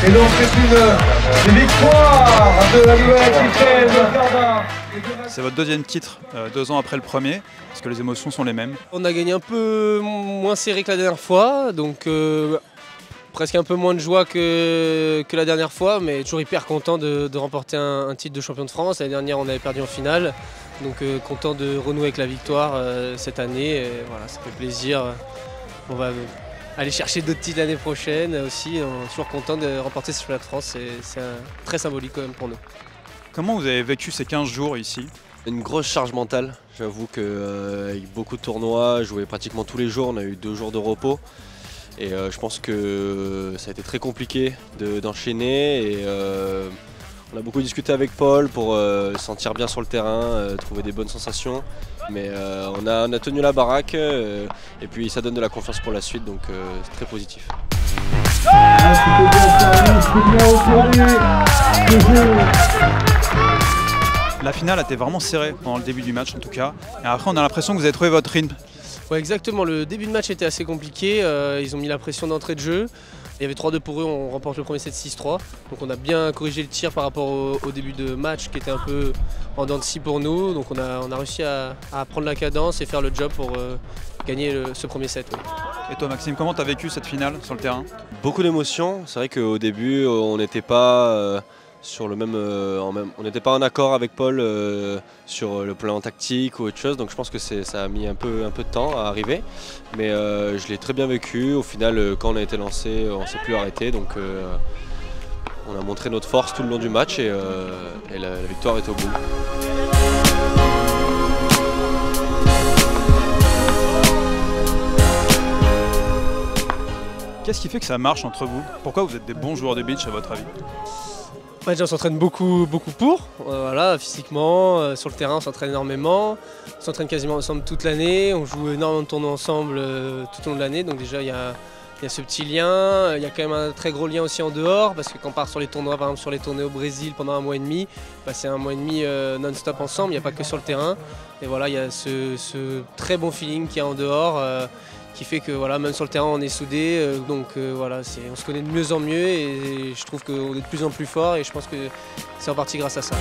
Et donc c'est une victoire de la Nouvelle-Aquitaine, Verdun. C'est votre deuxième titre, 2 ans après le premier. Est-ce que les émotions sont les mêmes? On a gagné un peu moins serré que la dernière fois, donc presque un peu moins de joie que la dernière fois, mais toujours hyper content de remporter un titre de champion de France. L'année dernière, on avait perdu en finale, donc content de renouer avec la victoire cette année. Et voilà, ça fait plaisir. On va aller chercher d'autres titres l'année prochaine aussi. On est toujours content de remporter ce championnat de France. C'est très symbolique quand même pour nous. Comment vous avez vécu ces 15 jours ici? Une grosse charge mentale. J'avoue qu'avec beaucoup de tournois, je jouais pratiquement tous les jours. On a eu 2 jours de repos. Et je pense que ça a été très compliqué d'enchaîner. Et on a beaucoup discuté avec Paul pour se sentir bien sur le terrain, trouver des bonnes sensations. Mais on a tenu la baraque et puis ça donne de la confiance pour la suite, donc c'est très positif. La finale a été vraiment serrée pendant le début du match en tout cas. Et après on a l'impression que vous avez trouvé votre rythme. Ouais, exactement, le début de match était assez compliqué, ils ont mis la pression d'entrée de jeu. Il y avait 3-2 pour eux, on remporte le premier set 6-3. Donc on a bien corrigé le tir par rapport au début de match qui était un peu en dents de scie pour nous. Donc on a réussi à prendre la cadence et faire le job pour gagner ce premier set. Oui. Et toi Maxime, comment tu as vécu cette finale sur le terrain? Beaucoup d'émotions. C'est vrai qu'au début, on n'était pas sur le même, on n'était pas en accord avec Paul sur le plan tactique ou autre chose, donc je pense que ça a mis un peu de temps à arriver, mais je l'ai très bien vécu. Au final, quand on a été lancé, on ne s'est plus arrêté, donc on a montré notre force tout le long du match et la victoire est au bout. Qu'est-ce qui fait que ça marche entre vous? Pourquoi vous êtes des bons joueurs de beach à votre avis? Ouais, déjà, on s'entraîne beaucoup pour, voilà, physiquement, sur le terrain on s'entraîne énormément, on s'entraîne quasiment ensemble toute l'année, on joue énormément de tournois ensemble tout au long de l'année, donc déjà il y a ce petit lien, il y a quand même un très gros lien aussi en dehors, parce que quand on part sur les tournois, par exemple sur les tournées au Brésil pendant 1 mois et demi, bah, c'est 1 mois et demi non-stop ensemble, il n'y a pas que sur le terrain, et voilà, il y a ce très bon feeling qu'il y a en dehors, qui fait que voilà, même sur le terrain on est soudés, donc voilà, on se connaît de mieux en mieux et je trouve qu'on est de plus en plus fort et je pense que c'est en partie grâce à ça.